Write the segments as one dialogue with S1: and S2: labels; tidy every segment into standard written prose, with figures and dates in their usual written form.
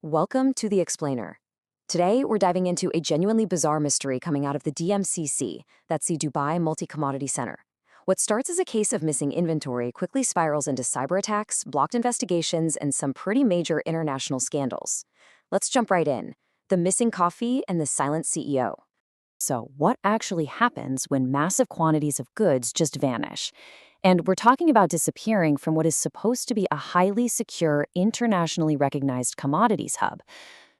S1: Welcome to The Explainer. Today, we're diving into a genuinely bizarre mystery coming out of the DMCC, that's the Dubai Multi-Commodity Center. What starts as a case of missing inventory quickly spirals into cyber attacks, blocked investigations, and some pretty major international scandals. Let's jump right in. The missing coffee and the silent CEO. So, what actually happens when massive quantities of goods just vanish? And we're talking about disappearing from what is supposed to be a highly secure, internationally recognized commodities hub.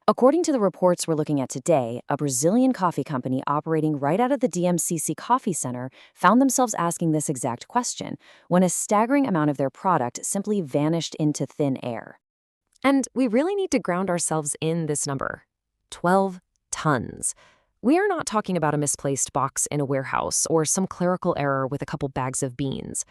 S1: According to the reports we're looking at today, a Brazilian coffee company operating right out of the DMCC Coffee Center found themselves asking this exact question when a staggering amount of their product simply vanished into thin air. And we really need to ground ourselves in this number: 12 tons. We are not talking about a misplaced box in a warehouse or some clerical error with a couple bags of beans.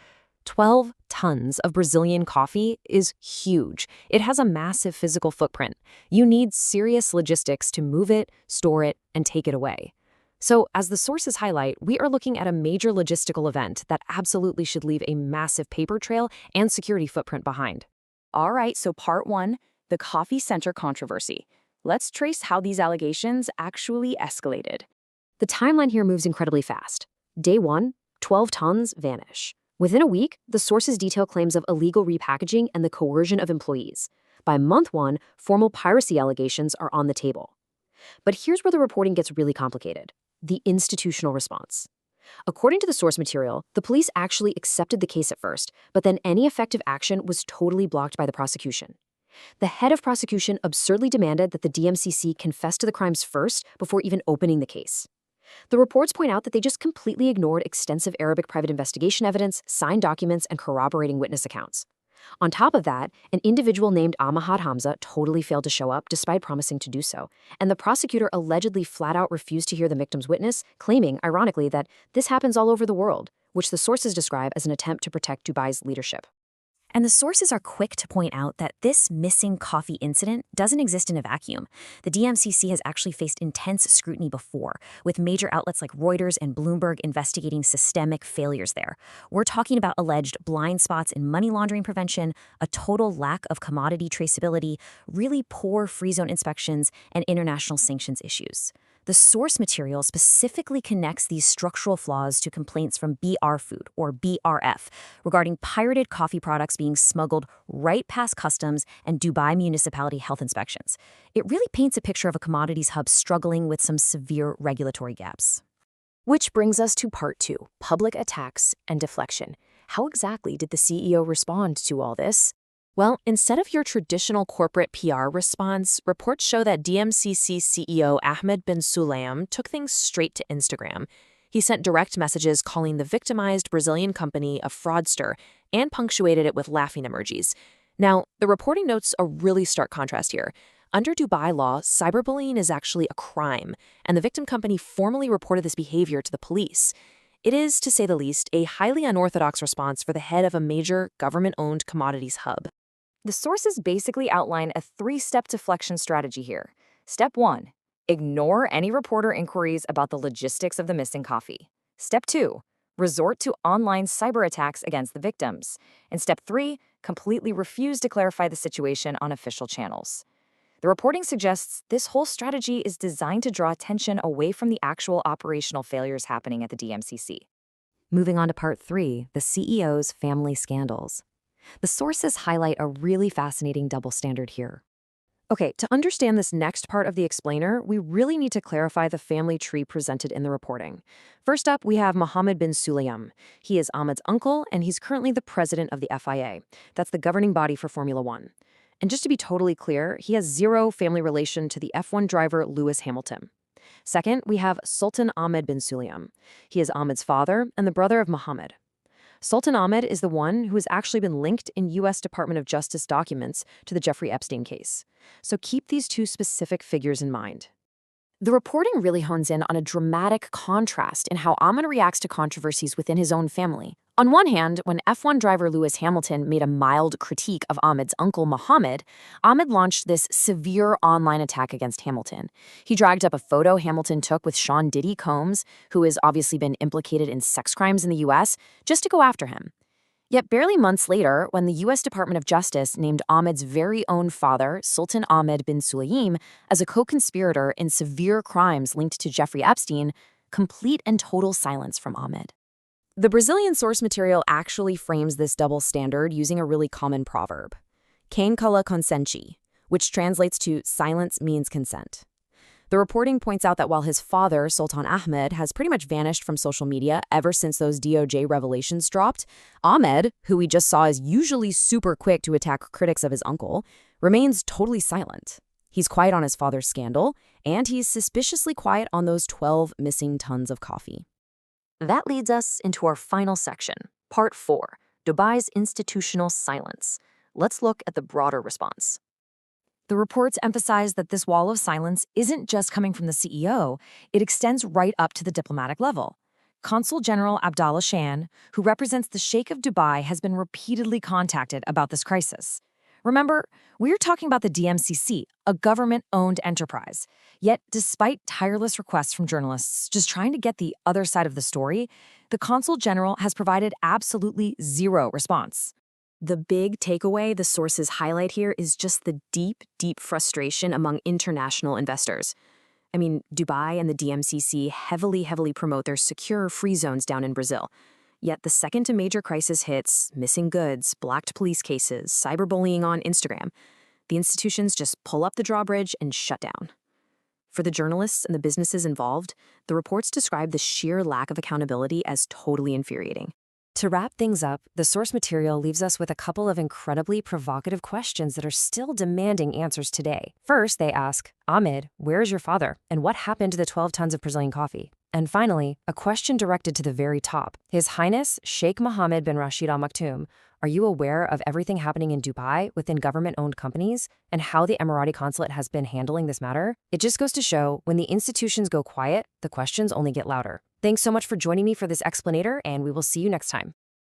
S1: 12 tons of Brazilian coffee is huge. It has a massive physical footprint. You need serious logistics to move it, store it, and take it away. So, as the sources highlight, we are looking at a major logistical event that absolutely should leave a massive paper trail and security footprint behind. All right, so part one, the coffee center controversy. Let's trace how these allegations actually escalated. The timeline here moves incredibly fast. Day one, 12 tons vanish. Within a week, the sources detail claims of illegal repackaging and the coercion of employees. By month one, formal piracy allegations are on the table. But here's where the reporting gets really complicated: the institutional response. According to the source material, the police actually accepted the case at first, but then any effective action was totally blocked by the prosecution. The head of prosecution absurdly demanded that the DMCC confess to the crimes first before even opening the case. The reports point out that they just completely ignored extensive Arabic private investigation evidence, signed documents, and corroborating witness accounts. On top of that, an individual named Ahmad Hamza totally failed to show up despite promising to do so, and the prosecutor allegedly flat out refused to hear the victim's witness, claiming, ironically, that this happens all over the world, which the sources describe as an attempt to protect Dubai's leadership. And the sources are quick to point out that this missing coffee incident doesn't exist in a vacuum. The DMCC has actually faced intense scrutiny before, with major outlets like Reuters and Bloomberg investigating systemic failures there. We're talking about alleged blind spots in money laundering prevention, a total lack of commodity traceability, really poor free zone inspections, and international sanctions issues. The source material specifically connects these structural flaws to complaints from BR Food, or BRF, regarding pirated coffee products being smuggled right past customs and Dubai municipality health inspections. It really paints a picture of a commodities hub struggling with some severe regulatory gaps. Which brings us to part two, public attacks and deflection. How exactly did the CEO respond to all this? Well, instead of your traditional corporate PR response, reports show that DMCC CEO Ahmed bin Sulayem took things straight to Instagram. He sent direct messages calling the victimized Brazilian company a fraudster and punctuated it with laughing emojis. Now, the reporting notes a really stark contrast here. Under Dubai law, cyberbullying is actually a crime, and the victim company formally reported this behavior to the police. It is, to say the least, a highly unorthodox response for the head of a major government-owned commodities hub. The sources basically outline a three-step deflection strategy here. Step one, ignore any reporter inquiries about the logistics of the missing coffee. Step two, resort to online cyber attacks against the victims. And step three, completely refuse to clarify the situation on official channels. The reporting suggests this whole strategy is designed to draw attention away from the actual operational failures happening at the DMCC. Moving on to part three, the CEO's family scandals. The sources highlight a really fascinating double standard here. Okay, to understand this next part of the explainer, we really need to clarify the family tree presented in the reporting. First up, we have Mohammed bin Sulayem. He is Ahmed's uncle, and he's currently the president of the FIA. That's the governing body for Formula One. And just to be totally clear, he has zero family relation to the F1 driver Lewis Hamilton. Second, we have Sultan Ahmed bin Sulayem. He is Ahmed's father and the brother of Mohammed. Sultan Ahmed is the one who has actually been linked in U.S. Department of Justice documents to the Jeffrey Epstein case. So keep these two specific figures in mind. The reporting really hones in on a dramatic contrast in how Ahmed reacts to controversies within his own family. On one hand, when F1 driver Lewis Hamilton made a mild critique of Ahmed's uncle Mohammed, Ahmed launched this severe online attack against Hamilton. He dragged up a photo Hamilton took with Sean Diddy Combs, who has obviously been implicated in sex crimes in the U.S., just to go after him. Yet barely months later, when the U.S. Department of Justice named Ahmed's very own father, Sultan Ahmed bin Sulayem, as a co-conspirator in severe crimes linked to Jeffrey Epstein, complete and total silence from Ahmed. The Brazilian source material actually frames this double standard using a really common proverb, quem cala consente, which translates to silence means consent. The reporting points out that while his father, Sultan Ahmed, has pretty much vanished from social media ever since those DOJ revelations dropped, Ahmed, who we just saw is usually super quick to attack critics of his uncle, remains totally silent. He's quiet on his father's scandal, and he's suspiciously quiet on those 12 missing tons of coffee. That leads us into our final section, Part 4, Dubai's institutional silence. Let's look at the broader response. The reports emphasize that this wall of silence isn't just coming from the CEO, it extends right up to the diplomatic level. Consul General Abdallah Shan, who represents the Sheikh of Dubai, has been repeatedly contacted about this crisis. Remember, we're talking about the DMCC, a government-owned enterprise. Yet, despite tireless requests from journalists just trying to get the other side of the story, the Consul General has provided absolutely zero response. The big takeaway the sources highlight here is just the deep, deep frustration among international investors. I mean, Dubai and the DMCC heavily promote their secure free zones down in Brazil. Yet the second a major crisis hits, missing goods, blocked police cases, cyberbullying on Instagram, the institutions just pull up the drawbridge and shut down. For the journalists and the businesses involved, the reports describe the sheer lack of accountability as totally infuriating. To wrap things up, the source material leaves us with a couple of incredibly provocative questions that are still demanding answers today. First, they ask, Ahmed, where is your father? And what happened to the 12 tons of Brazilian coffee? And finally, a question directed to the very top. His Highness Sheikh Mohammed bin Rashid Al Maktoum, are you aware of everything happening in Dubai within government-owned companies and how the Emirati consulate has been handling this matter? It just goes to show, when the institutions go quiet, the questions only get louder. Thanks so much for joining me for this explanator, and we will see you next time.